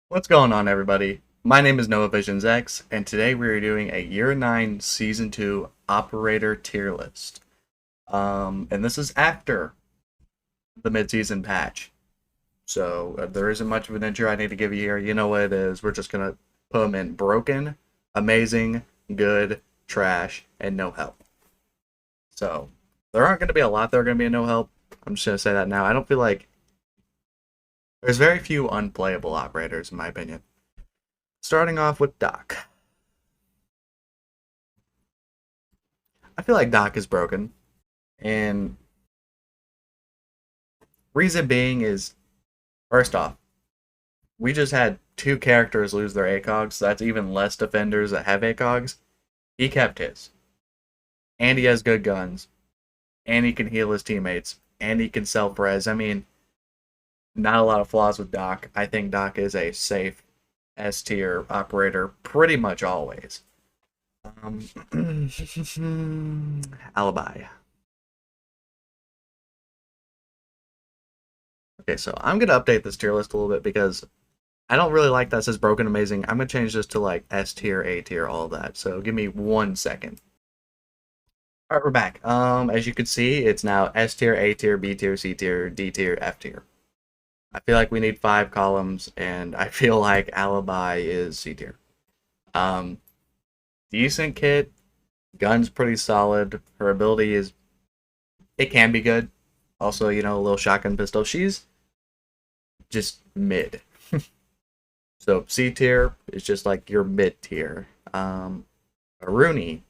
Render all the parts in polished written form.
What's going on, everybody? My name is NoVaVisionsx, and today we are doing a Year 9 Season 2 Operator tier list. And this is after the mid-season patch. So there isn't much of an intro I need to give you here. You know what it is. We're just going to put them in broken, amazing, good, trash, and no help. So there aren't going to be a lot that are going to be in no help. I'm just going to say that now. I don't feel like there's very few unplayable operators, in my opinion. Starting off with Doc. I feel like Doc is broken. And reason being is, first off, we just had two characters lose their ACOGs, so that's even less defenders that have ACOGs. He kept his. And he has good guns. And he can heal his teammates. And he can self-res. I mean, not a lot of flaws with Doc. I think Doc is a safe S tier operator pretty much always. Alibi. Okay, so I'm gonna update this tier list a little bit because I don't really like that it says broken amazing. I'm gonna change this to like S tier, A tier, all that. So give me 1 second. All right, we're back. As you can see, it's now S tier, A tier, B tier, C tier, D tier, F tier. I feel like we need 5 columns, and I feel like Alibi is C tier. Um, Decent kit, gun's pretty solid. Her ability is, it can be good. Also, you know, a little shotgun pistol. She's just mid. So C tier is just like your mid tier. Aruni.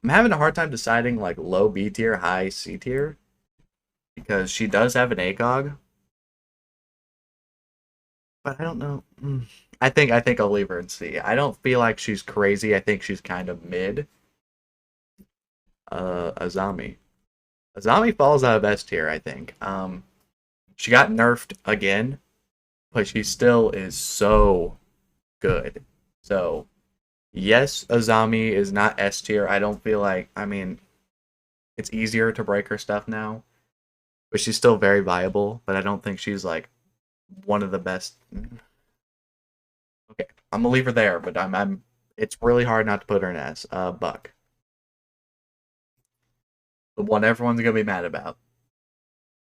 I'm having a hard time deciding like low B tier, high C tier because she does have an ACOG, but I don't know. I think I'll leave her in C. I don't feel like she's crazy. I think she's kind of mid. Azami. Azami falls out of S tier, I think. She got nerfed again, but she still is so good. So, yes, Azami is not S tier. I don't feel like, I mean, it's easier to break her stuff now, but she's still very viable, but I don't think she's like one of the best. Okay, I'm gonna leave her there, but I'm it's really hard not to put her in S. Buck. The one everyone's gonna be mad about.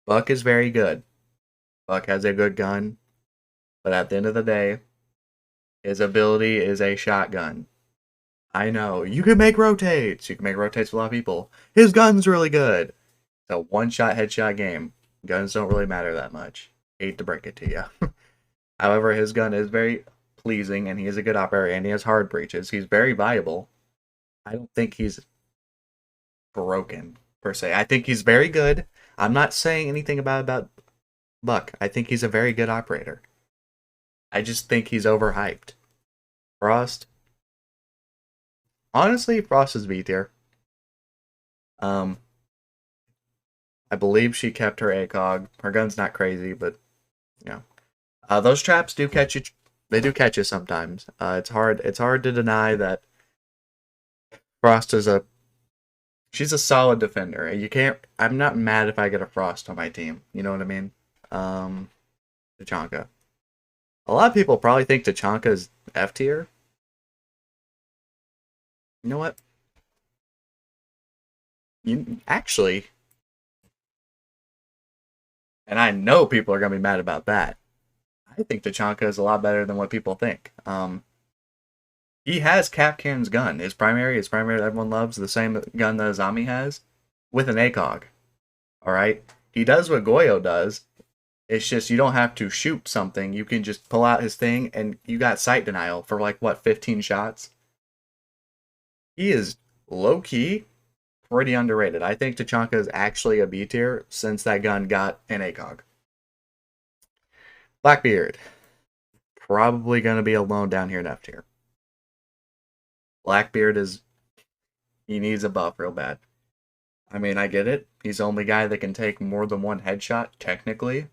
Buck is very good. Buck has a good gun, but at the end of the day, his ability is a shotgun. I know. You can make rotates. You can make rotates with a lot of people. His gun's really good. It's a one-shot headshot game. Guns don't really matter that much. Hate to break it to you. However, his gun is very pleasing, and he is a good operator, and he has hard breaches. He's very viable. I don't think he's broken, per se. I think he's very good. I'm not saying anything about Buck. I think he's a very good operator. I just think he's overhyped. Frost. Honestly, Frost is B tier. Um, I believe she kept her ACOG. Her gun's not crazy, but you know, those traps do catch you. They do catch you sometimes. It's hard. It's hard to deny that Frost is a. She's a solid defender. You can't. I'm not mad if I get a Frost on my team. You know what I mean? Tachanka. A lot of people probably think Tachanka is F tier. You know what? You actually, and I know people are gonna be mad about that. I think Tachanka is a lot better than what people think. He has Kapkan's gun. His primary that everyone loves, the same gun that Azami has, with an ACOG. Alright? He does what Goyo does. It's just you don't have to shoot something. You can just pull out his thing and you got sight denial for like what, 15 shots? He is low key pretty underrated. I think Tachanka is actually a B tier since that gun got an ACOG. Blackbeard. Probably gonna be alone down here in F tier. Blackbeard is, he needs a buff real bad. I mean, I get it. He's the only guy that can take more than one headshot, technically.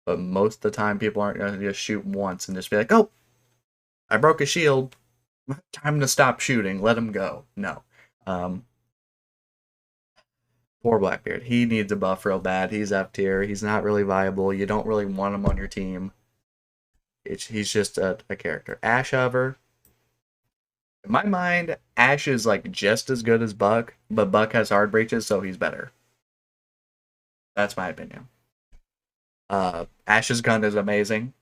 But most of the time, people aren't going to just shoot once and just be like, oh, I broke a shield. Time to stop shooting. Let him go. No. Poor Blackbeard. He needs a buff real bad. He's F tier. He's not really viable. You don't really want him on your team. He's just a character. Ashe, however, in my mind, Ashe is like just as good as Buck, but Buck has hard breaches, so he's better. That's my opinion. Ashe's gun is amazing.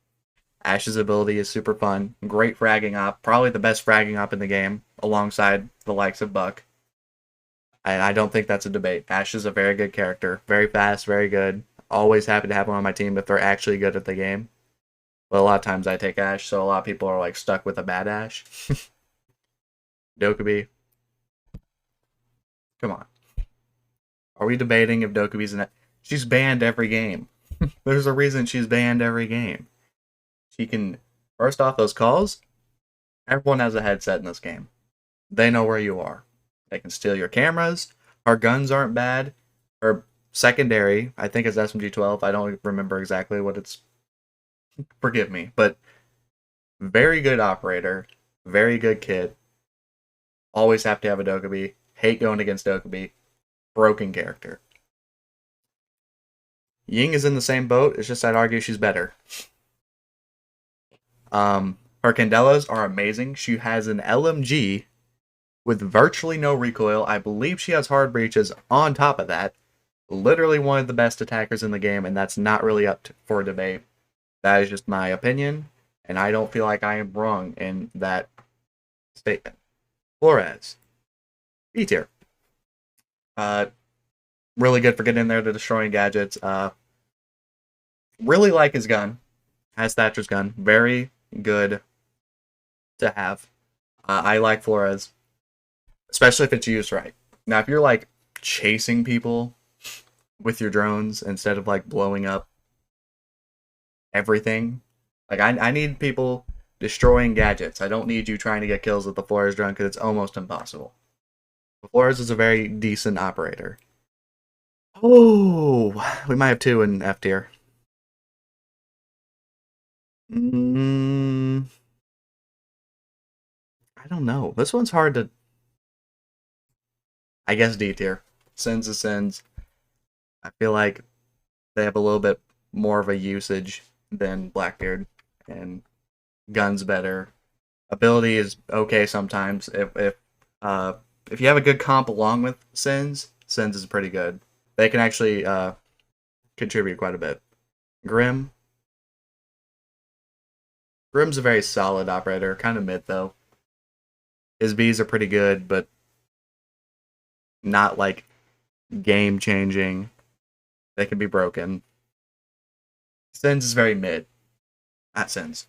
Ashe's ability is super fun. Great fragging op. Probably the best fragging op in the game, alongside the likes of Buck. And I don't think that's a debate. Ashe is a very good character. Very fast, very good. Always happy to have him on my team if they're actually good at the game. But a lot of times I take Ashe, so a lot of people are like stuck with a bad Ashe. Dokkaebi. Come on. Are we debating if Dokkaebi's an... She's banned every game. There's a reason she's banned every game. She can... First off, those calls, everyone has a headset in this game. They know where you are. They can steal your cameras. Her guns aren't bad. Her secondary, I think it's SMG-12. I don't remember exactly what it's... Forgive me. But very good operator. Very good kid. Always have to have a Dokkaebi. Hate going against Dokkaebi. Broken character. Ying is in the same boat. It's just I'd argue she's better. Her Candelas are amazing. She has an LMG with virtually no recoil. I believe she has hard breaches on top of that. Literally one of the best attackers in the game, and that's not really up for debate. That is just my opinion, and I don't feel like I am wrong in that statement. Flores. B tier. Really good for getting in there to destroying gadgets. Really like his gun. Has Thatcher's gun. Very good to have. I like Flores. Especially if it's used right. Now, if you're like chasing people with your drones instead of like blowing up everything. Like I need people destroying gadgets. I don't need you trying to get kills with the Flores drone because it's almost impossible. Flores is a very decent operator. Oh, we might have two in F tier. I don't know. This one's hard to... I guess D tier. Sins is Sins. I feel like they have a little bit more of a usage than Blackbeard, and gun's better. Ability is okay sometimes. If you have a good comp along with Sins, Sins is pretty good. They can actually contribute quite a bit. Grim's a very solid operator, kind of mid though. His Bs are pretty good, but not like game changing. They can be broken. Sins is very mid. Not Sins.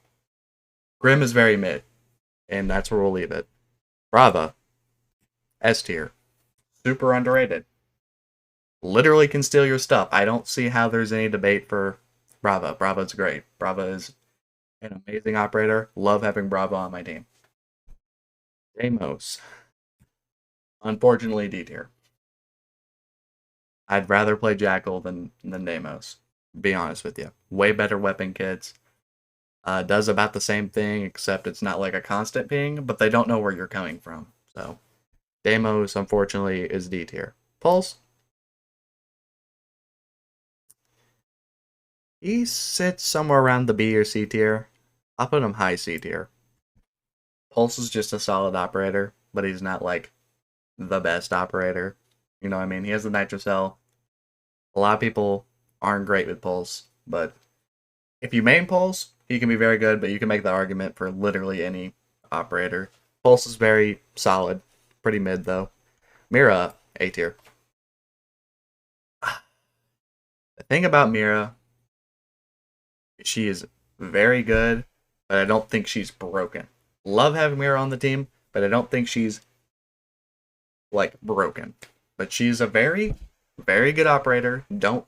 Grim is very mid, and that's where we'll leave it. Brava. S tier. Super underrated. Literally can steal your stuff. I don't see how there's any debate for Brava. Brava's great. Brava is an amazing operator. Love having Brava on my team. Deimos. Unfortunately, D tier. I'd rather play Jackal than Deimos. Be honest with you. Way better weapon kits. Does about the same thing, except it's not like a constant ping, but they don't know where you're coming from. So, Deimos, unfortunately, is D tier. Pulse. He sits somewhere around the B or C tier. I'll put him high C tier. Pulse is just a solid operator, but he's not like the best operator. You know what I mean? He has the Nitro Cell. A lot of people aren't great with Pulse, but if you main Pulse, he can be very good, but you can make the argument for literally any operator. Pulse is very solid. Pretty mid, though. Mira, A tier. The thing about Mira, she is very good, but I don't think she's broken. Love having Mira on the team, but I don't think she's like broken. But she's a very, very good operator. Don't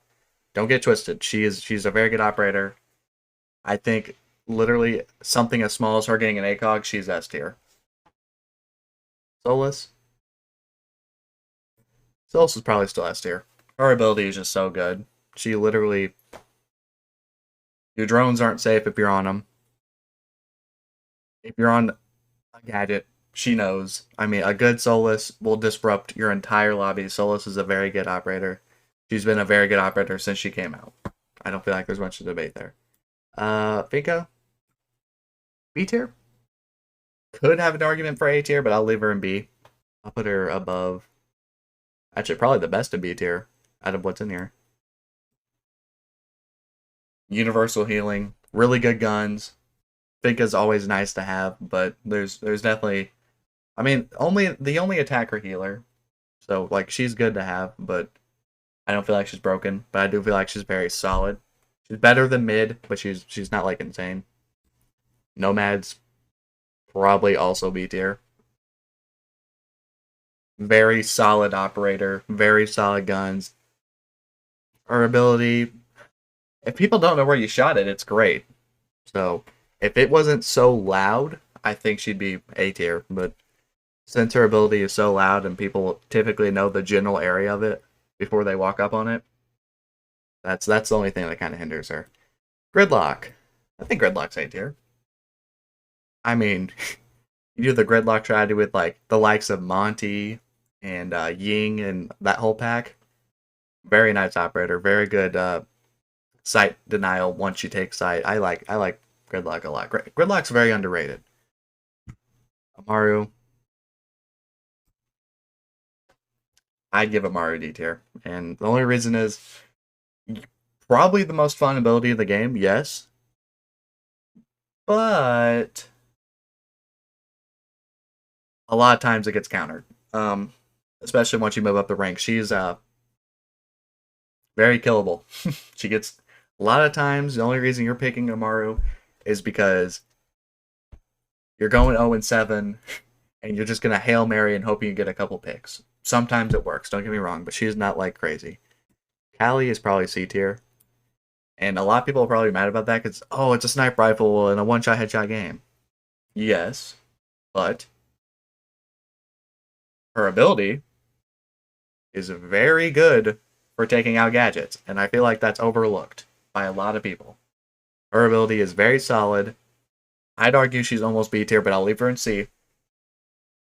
get twisted. She's a very good operator. I think literally something as small as her getting an ACOG, she's S tier. Solus. Solus is probably still S tier. Her ability is just so good. She literally... Your drones aren't safe if you're on them. If you're on a gadget, she knows. I mean, a good Solus will disrupt your entire lobby. Solus is a very good operator. She's been a very good operator since she came out. I don't feel like there's much to debate there. Finka, B tier. Could have an argument for A tier, but I'll leave her in B. I'll put her above. Actually, probably the best in B tier out of what's in here. Universal healing, really good guns. Finka's always nice to have, but there's definitely, I mean, the only attacker healer. So like she's good to have, but I don't feel like she's broken. But I do feel like she's very solid. She's better than mid, but she's not like insane. Nomad's probably also B tier. Very solid operator, very solid guns. Her ability, if people don't know where you shot it, it's great. So if it wasn't so loud, I think she'd be A tier. But since her ability is so loud and people typically know the general area of it before they walk up on it, that's the only thing that kind of hinders her. Gridlock. I think Gridlock's A tier. I mean, you do the Gridlock strategy with like the likes of Monty and Ying and that whole pack. Very nice operator. Very good sight denial once you take sight. I like Gridlock a lot. Gridlock's very underrated. Amaru. I'd give Amaru D tier. And the only reason is probably the most fun ability of the game, yes. But a lot of times it gets countered. Especially once you move up the rank. She's very killable. She gets a lot of times the only reason you're picking Amaru is because you're going 0-7 and you're just gonna Hail Mary and hoping you get a couple picks. Sometimes it works, don't get me wrong, but she's not like crazy. Callie is probably C tier. And a lot of people are probably mad about that because, oh, it's a sniper rifle and a one-shot headshot game. Yes, but her ability is very good for taking out gadgets, and I feel like that's overlooked by a lot of people. Her ability is very solid. I'd argue she's almost B tier, but I'll leave her in C.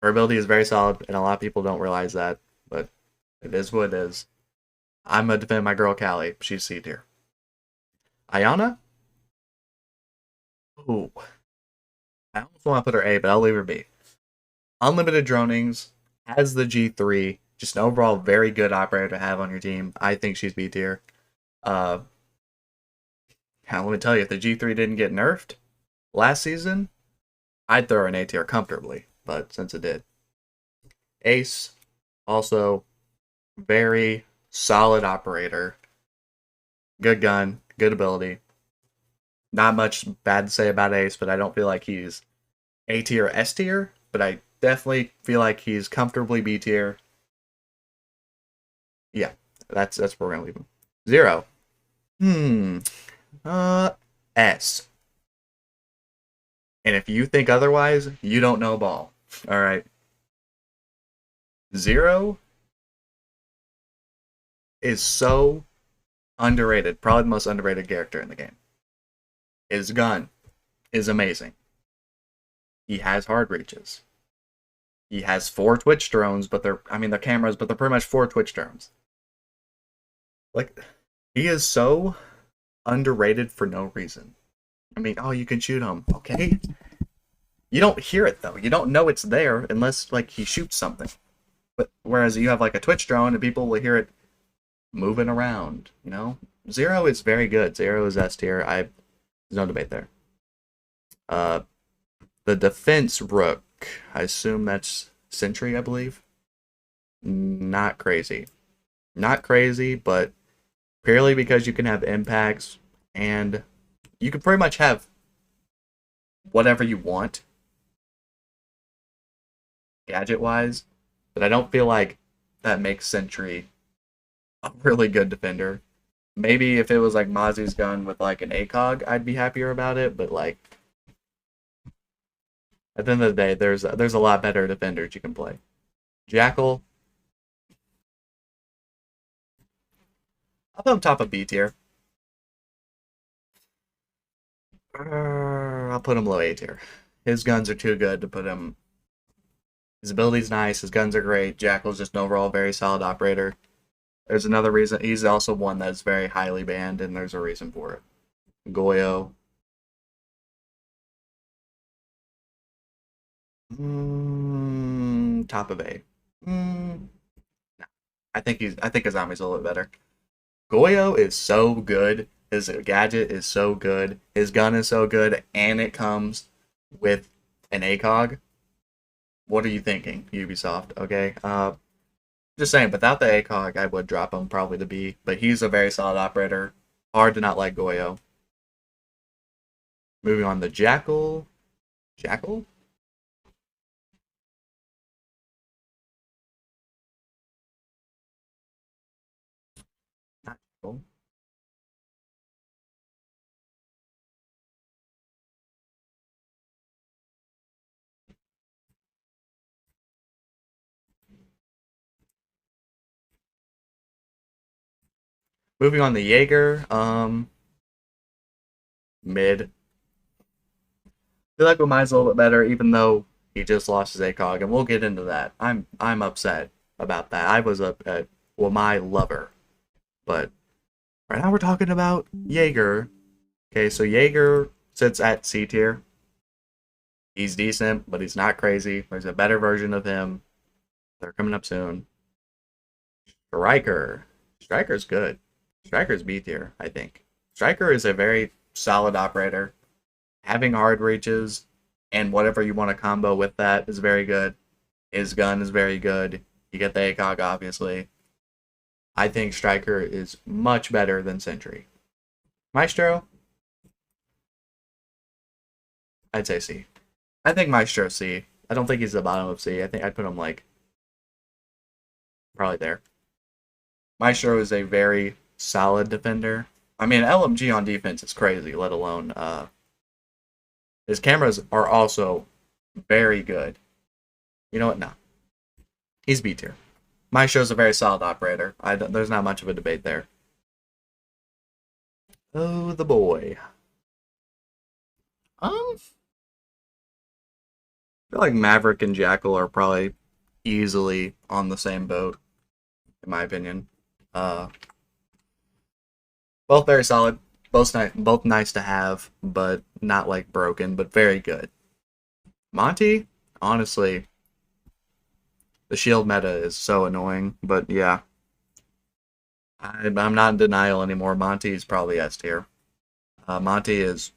Her ability is very solid, and a lot of people don't realize that, but it is what it is. I'm going to defend my girl Callie. She's C tier. Ayana? Ooh. I almost want to put her A, but I'll leave her B. Unlimited dronings, has the G3, just an overall very good operator to have on your team. I think she's B tier. Now, let me tell you, if the G3 didn't get nerfed last season, I'd throw her in A tier comfortably, but since it did. Ace, also very solid operator. Good gun, good ability. Not much bad to say about Ace, but I don't feel like he's A tier or S tier, but I definitely feel like he's comfortably B tier. Yeah, that's where we're gonna leave him. 0. S. And if you think otherwise, you don't know ball. All right. 0 is so underrated. Probably the most underrated character in the game. His gun is amazing. He has hard reaches. He has 4 Twitch drones, but they're cameras, but they're pretty much 4 Twitch drones. Like, he is so underrated for no reason. I mean, oh, you can shoot him. Okay. You don't hear it, though. You don't know it's there unless, like, he shoots something. But whereas you have, like, a Twitch drone and people will hear it moving around, you know? 0 is very good. 0 is S tier. There's no debate there. The defense rook. I assume that's Sentry, I believe. Not crazy. Not crazy, but purely because you can have impacts and you can pretty much have whatever you want gadget-wise, but I don't feel like that makes Sentry a really good defender. Maybe if it was like Mozzie's gun with like an ACOG, I'd be happier about it, but like at the end of the day, there's a lot better defenders you can play. Jackal, I'll put him top of B tier. I'll put him low A tier. His guns are too good to put him His ability's nice. His guns are great. Jackal's just an overall very solid operator. There's another reason. He's also one that's very highly banned, and there's a reason for it. Goyo. Top of A. No. I think Azami's a little bit better. Goyo is so good. His gadget is so good. His gun is so good, and it comes with an ACOG. What are you thinking, Ubisoft? Okay. Just saying, without the ACOG, I would drop him probably to B. But he's a very solid operator. Hard to not like Goyo. Moving on to Jackal. Jackal? Not Jackal. Moving on to Jaeger. Mid. I feel like mine's a little bit better, even though he just lost his ACOG, and we'll get into that. I'm upset about that. I was my lover, but right now we're talking about Jaeger. Okay, so Jaeger sits at C tier. He's decent, but he's not crazy. There's a better version of him. They're coming up soon. Striker. Striker's good. Striker's B tier, I think. Striker is a very solid operator. Having hard reaches and whatever you want to combo with that is very good. His gun is very good. You get the ACOG, obviously. I think Striker is much better than Sentry. Maestro? I'd say C. I think Maestro C. I don't think he's the bottom of C. I think I'd put him like probably there. Maestro is a very solid defender. I mean, LMG on defense is crazy, let alone his cameras are also very good. You know what? No. He's B tier. Maestro's a very solid operator. There's not much of a debate there. Oh, the boy. I feel like Maverick and Jackal are probably easily on the same boat, in my opinion. Both very solid. Both nice to have, but not like broken, but very good. Monty, honestly, the shield meta is so annoying, but yeah. I'm not in denial anymore. Monty is probably S tier. Monty is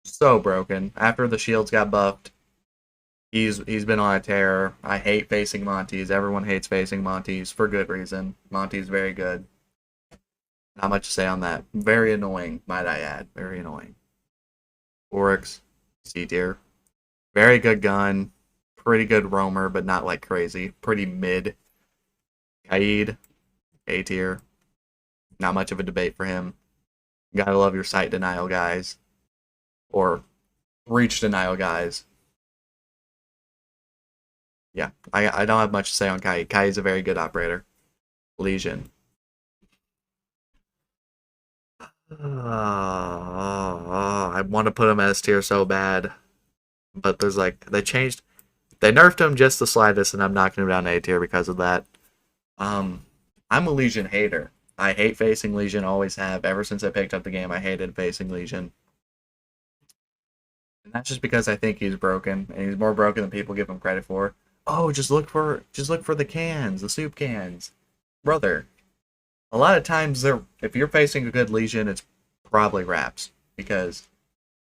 so broken. After the shields got buffed, he's been on a tear. I hate facing Monties. Everyone hates facing Monties for good reason. Monty's very good. Not much to say on that. Very annoying, might I add. Very annoying. Oryx, C tier. Very good gun. Pretty good roamer, but not like crazy. Pretty mid. Kaid, A tier. Not much of a debate for him. Gotta love your sight denial guys. Or reach denial guys. Yeah, I don't have much to say on Kai. Kai is a very good operator. Legion. I want to put him S tier so bad. But there's like, they nerfed him just the slightest, and I'm knocking him down A tier because of that. I'm a Legion hater. I hate facing Legion, always have. Ever since I picked up the game, I hated facing Legion. And that's just because I think he's broken, and he's more broken than people give him credit for. Oh, just look for the cans, the soup cans. Brother, a lot of times if you're facing a good Legion, it's probably wraps. Because,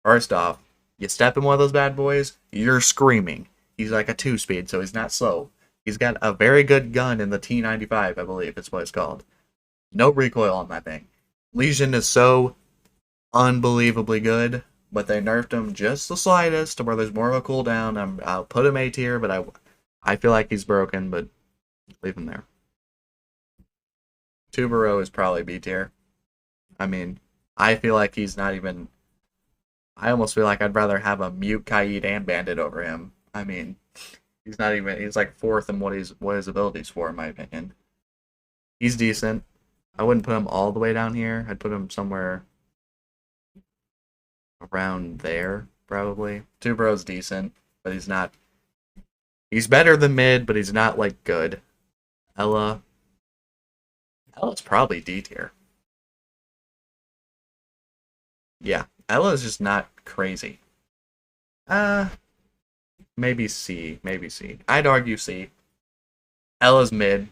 first off, you step in one of those bad boys, you're screaming. He's like a 2-speed, so he's not slow. He's got a very good gun in the T95, I believe it's what it's called. No recoil on that thing. Legion is so unbelievably good, but they nerfed him just the slightest to where there's more of a cooldown. I'll put him A tier, but I feel like he's broken, but leave him there. Tubero is probably B tier. I mean, I feel like he's not even... I almost feel like I'd rather have a Mute, Kaid, and Bandit over him. I mean, he's not even... He's like fourth in what his abilities for, in my opinion. He's decent. I wouldn't put him all the way down here. I'd put him somewhere around there, probably. Tubero's decent, but he's not He's better than mid, but he's not like good. Ella's probably D tier. Yeah, Ella's just not crazy. Maybe C, maybe C. I'd argue C. Ella's mid.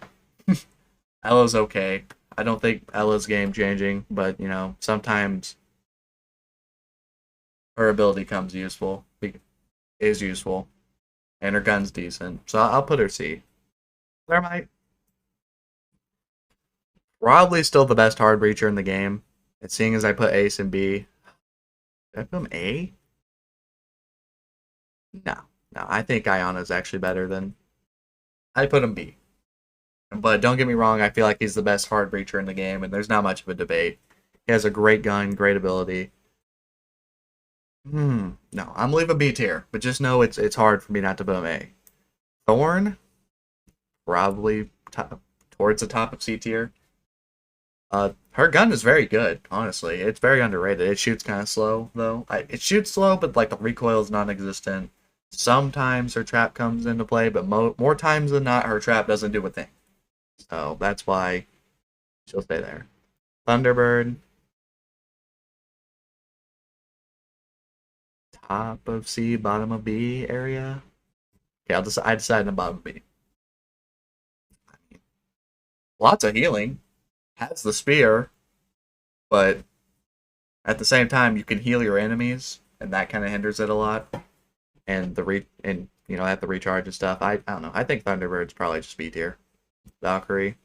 Ella's okay. I don't think Ella's game changing, but you know, sometimes her ability is useful, and her gun's decent. So I'll put her C. Thermite, probably still the best hard breacher in the game. And seeing as I put Ace and B, did I put him A? No, no. I think Iana's actually better than. I put him B. But don't get me wrong, I feel like he's the best hard breacher in the game, and there's not much of a debate. He has a great gun, great ability. No, I'm leaving B tier, but just know it's hard for me not to put him A. Thorn, probably towards the top of C tier. Her gun is very good, honestly. It's very underrated. It shoots kind of slow, though. It shoots slow, but like the recoil is non-existent. Sometimes her trap comes into play, but more times than not, her trap doesn't do a thing. So that's why she'll stay there. Thunderbird, top of C, bottom of B area. Okay, I decide in the bottom of B. Lots of healing. Has the spear, but at the same time you can heal your enemies, and that kind of hinders it a lot. And have the recharge and stuff. I don't know. I think Thunderbird's probably just B tier. Valkyrie.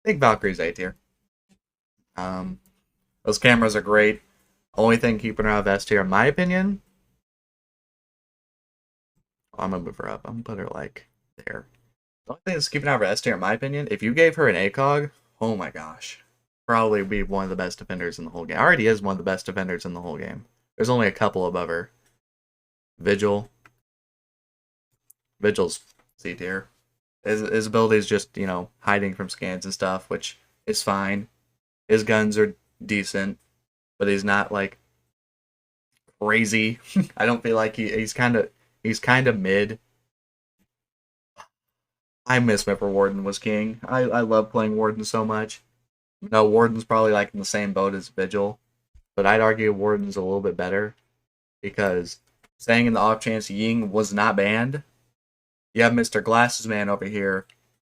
I think Valkyrie's A tier. Those cameras are great. Only thing keeping her out of S tier, in my opinion. I'm gonna move her up. I'm gonna put her like there. The only thing that's keeping her out of S tier, in my opinion, if you gave her an ACOG, oh my gosh, probably be one of the best defenders in the whole game. Already is one of the best defenders in the whole game. There's only a couple above her. Vigil's C tier. His ability is just, hiding from scans and stuff, which is fine. His guns are decent, but he's not like crazy. I don't feel like he's kind of mid. I miss whenever Warden was king. I love playing Warden so much. No, Warden's probably like in the same boat as Vigil, but I'd argue Warden's a little bit better because saying in the off chance Ying was not banned, you have Mr. Glasses Man over here.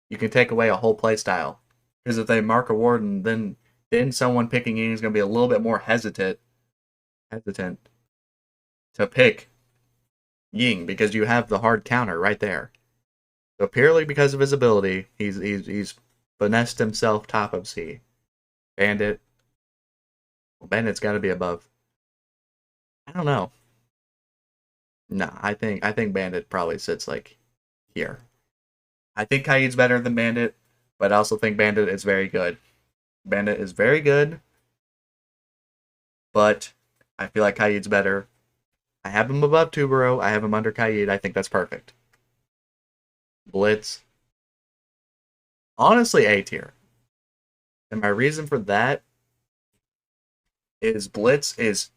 You can take away a whole playstyle. Because if they mark a Warden, then someone picking Ying is going to be a little bit more hesitant to pick Ying because you have the hard counter right there. So purely because of his ability, he's finessed himself top of C. Bandit. Well, Bandit's got to be above. I don't know. No, I think Bandit probably sits like here. I think Kaid's better than Bandit, but I also think Bandit is very good. Bandit is very good, but I feel like Kaid's better. I have him above Tubero. I have him under Kaid. I think that's perfect. Blitz. Honestly, A tier. And my reason for that is Blitz is,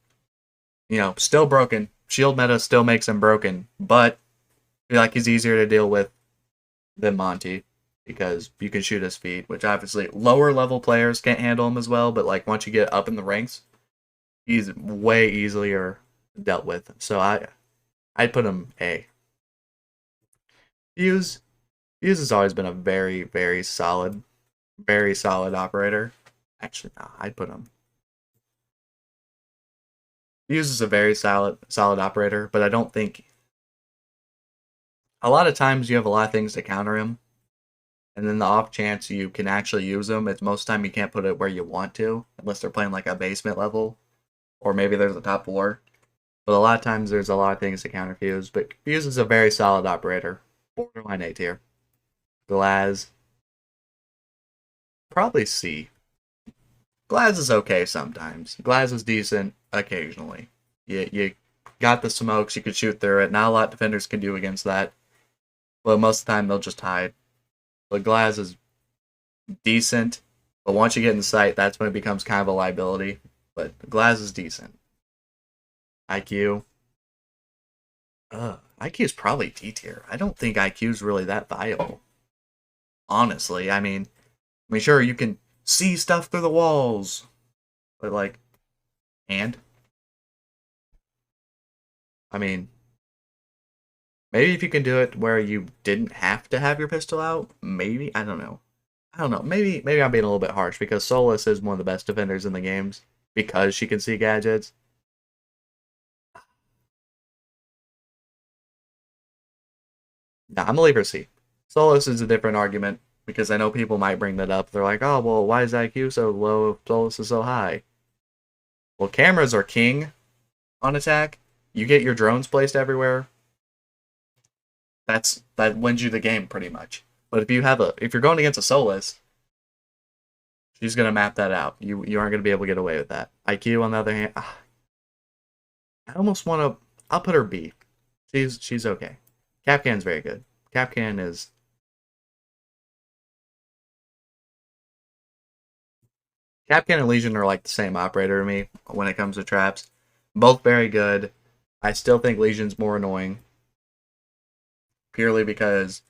still broken. Shield meta still makes him broken, but I feel like he's easier to deal with than Monty because you can shoot his feet, which obviously lower level players can't handle him as well, but like once you get up in the ranks, he's way easier dealt with. So I'd put him A. Fuse has always been a very, very solid operator. Actually, no, I'd put him. Fuse is a very solid operator, but I don't think a lot of times you have a lot of things to counter him, and then the off chance you can actually use them, it's most of the time you can't put it where you want to, unless they're playing like a basement level, or maybe there's a top 4. But a lot of times there's a lot of things to counter Fuse, but Fuse is a very solid operator. Borderline A tier. Glaz. Probably C. Glaz is okay sometimes. Glaz is decent occasionally. You got the smokes, you could shoot through it. Not a lot of defenders can do against that. But most of the time they'll just hide. But Glaz is decent. But once you get in sight, that's when it becomes kind of a liability. But Glaz is decent. IQ. IQ is probably D tier. I don't think IQ is really that viable. Honestly, I mean, sure, you can see stuff through the walls, but like, and I mean, maybe if you can do it where you didn't have to have your pistol out, maybe I don't know. I don't know. Maybe I'm being a little bit harsh because Solus is one of the best defenders in the games because she can see gadgets. Nah, I'm gonna leave her C. Solus is a different argument because I know people might bring that up. They're like, oh well, why is IQ so low if Solus is so high? Well, cameras are king on attack. You get your drones placed everywhere. That wins you the game pretty much. But if you're going against a Solus, she's gonna map that out. You aren't gonna be able to get away with that. IQ on the other hand, I almost want to. I'll put her B. She's okay. Capcan's very good. Capcan is. Capcan and Legion are like the same operator to me when it comes to traps. Both very good. I still think Legion's more annoying. Purely because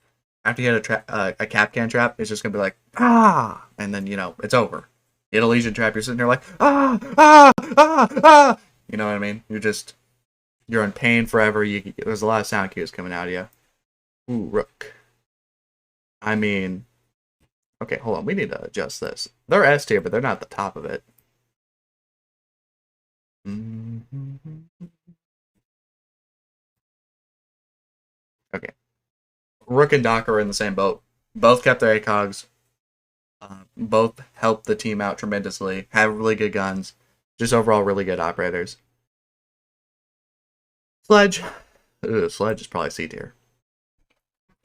after you hit a Capcan trap, it's just gonna be like, ah! And then, it's over. You hit a Legion trap, you're sitting there like, ah! Ah! Ah! Ah! You know what I mean? You're in pain forever. There's a lot of sound cues coming out of you. Ooh, Rook. I mean, okay, hold on. We need to adjust this. They're S tier, but they're not at the top of it. Okay. Rook and Doc are in the same boat. Both kept their ACOGs. Both helped the team out tremendously. Have really good guns. Just overall really good operators. Sledge. Ooh, Sledge is probably C tier.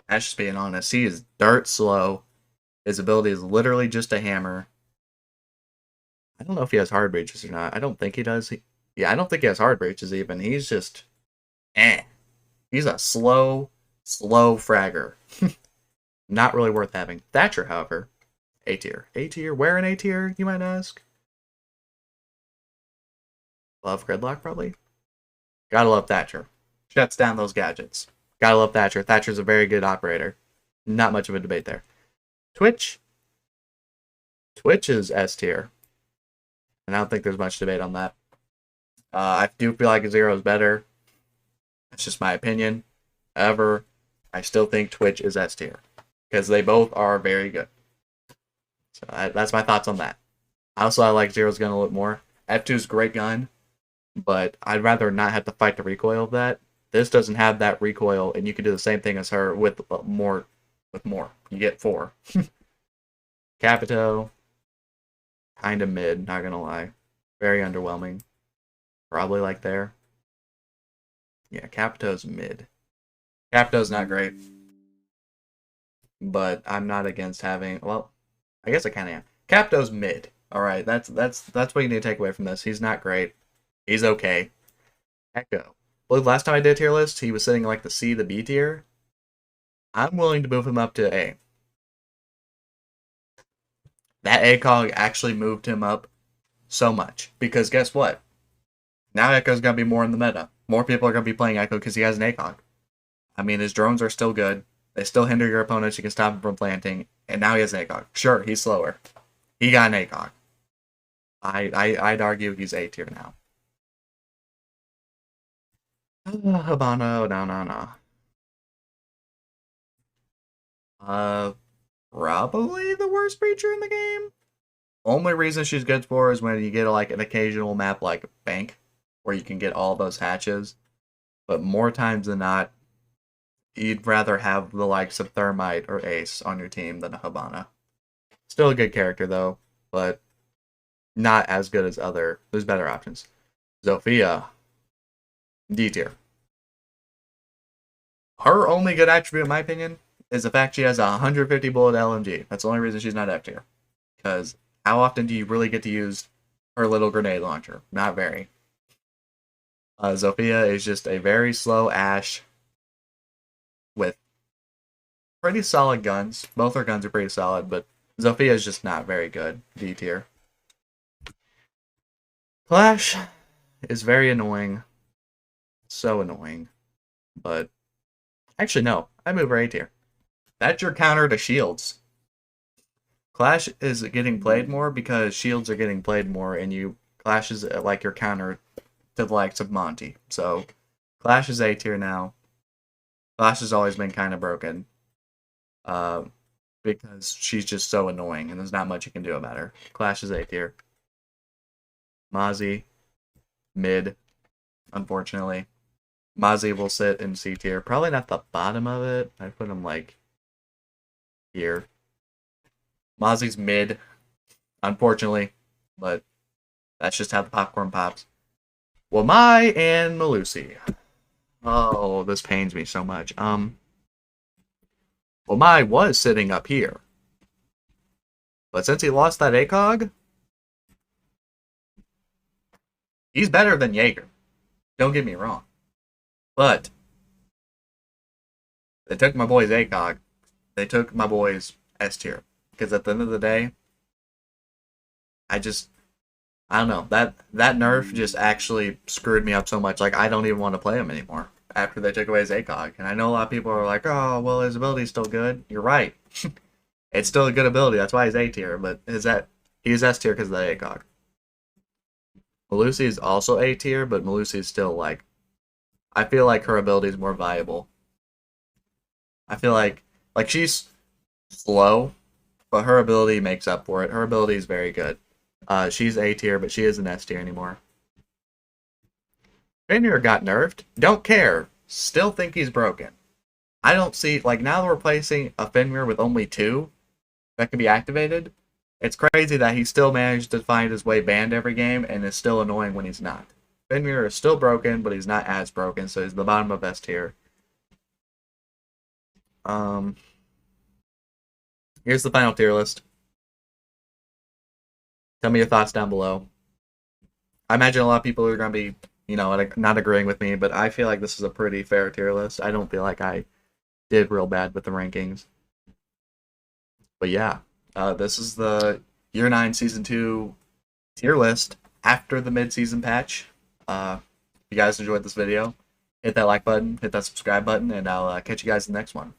That's just being honest. He is dirt slow. His ability is literally just a hammer. I don't know if he has hard breaches or not. I don't think he does. I don't think he has hard breaches even. He's just He's a slow fragger. Not really worth having. Thatcher, however, A tier. A tier? Where in A tier, you might ask? Love Gridlock, probably? Gotta love Thatcher. Shuts down those gadgets. Gotta love Thatcher. Thatcher's a very good operator. Not much of a debate there. Twitch? Twitch is S tier. And I don't think there's much debate on that. I do feel like Zero is better. That's just my opinion. However, I still think Twitch is S tier. Because they both are very good. So that's my thoughts on that. Also, I like Zero's gun a little more. F2 is a great gun, but I'd rather not have to fight the recoil of that. This doesn't have that recoil, and you can do the same thing as her with more. You get 4. Capito, kind of mid, not gonna lie. Very underwhelming. Probably like there. Yeah, Capito's mid. Capito's not great. But I'm not against having, well, I guess I kind of am. Capito's mid. Alright, that's what you need to take away from this. He's not great. He's okay. Echo. Well, last time I did a tier list, he was sitting like the C, the B tier. I'm willing to move him up to A. That ACOG actually moved him up so much. Because guess what? Now Echo's going to be more in the meta. More people are going to be playing Echo because he has an ACOG. I mean, his drones are still good. They still hinder your opponents. You can stop him from planting. And now he has an ACOG. Sure, he's slower. He got an ACOG. I'd argue he's A tier now. Habano, no. Probably the worst creature in the game. Only reason she's good for is when you get like an occasional map like Bank, where you can get all those hatches. But more times than not, you'd rather have the likes of Thermite or Ace on your team than a Habana. Still a good character though, but not as good as other. There's better options. Zofia, D tier. Her only good attribute, in my opinion, is the fact she has a 150 bullet LMG. That's the only reason she's not F tier. Because how often do you really get to use her little grenade launcher? Not very. Zofia is just a very slow Ashe with pretty solid guns. Both her guns are pretty solid, but Zofia is just not very good. D tier. Clash is very annoying. So annoying. But actually, no. I move her A tier. That's your counter to shields. Clash is getting played more because shields are getting played more, and Clash is like your counter to the likes of Monty. So Clash is A tier now. Clash has always been kind of broken. Because she's just so annoying, and there's not much you can do about her. Clash is A tier. Mozzie, mid, unfortunately. Mozzie will sit in C tier. Probably not the bottom of it. I put him like here. Mozzie's mid, unfortunately, but that's just how the popcorn pops. Well, Mai and Malusi. Oh, this pains me so much. Well, Mai was sitting up here, but since he lost that ACOG, he's better than Jaeger. Don't get me wrong, but they took my boy's ACOG. They took my boy's S tier. Because at the end of the day, I don't know. That nerf just actually screwed me up so much. Like, I don't even want to play him anymore after they took away his ACOG. And I know a lot of people are like, oh, well, his ability's still good. You're right. It's still a good ability. That's why he's A tier. But he's S tier because of the ACOG. Malusi is also A tier, but Malusi is still like, I feel like her ability is more viable. I feel like she's slow, but her ability makes up for it. Her ability is very good. She's A tier, but she isn't S tier anymore. Fenrir got nerfed. Don't care. Still think he's broken. I don't see, like, now that we're placing a Fenrir with only 2 that can be activated, it's crazy that he still managed to find his way banned every game and is still annoying when he's not. Fenrir is still broken, but he's not as broken, so he's the bottom of S tier. Here's the final tier list. Tell me your thoughts down below. I imagine a lot of people are going to be, not agreeing with me, but I feel like this is a pretty fair tier list. I don't feel like I did real bad with the rankings. But yeah, this is the Year 9 Season 2 tier list after the mid-season patch. If you guys enjoyed this video, hit that like button, hit that subscribe button, and I'll catch you guys in the next one.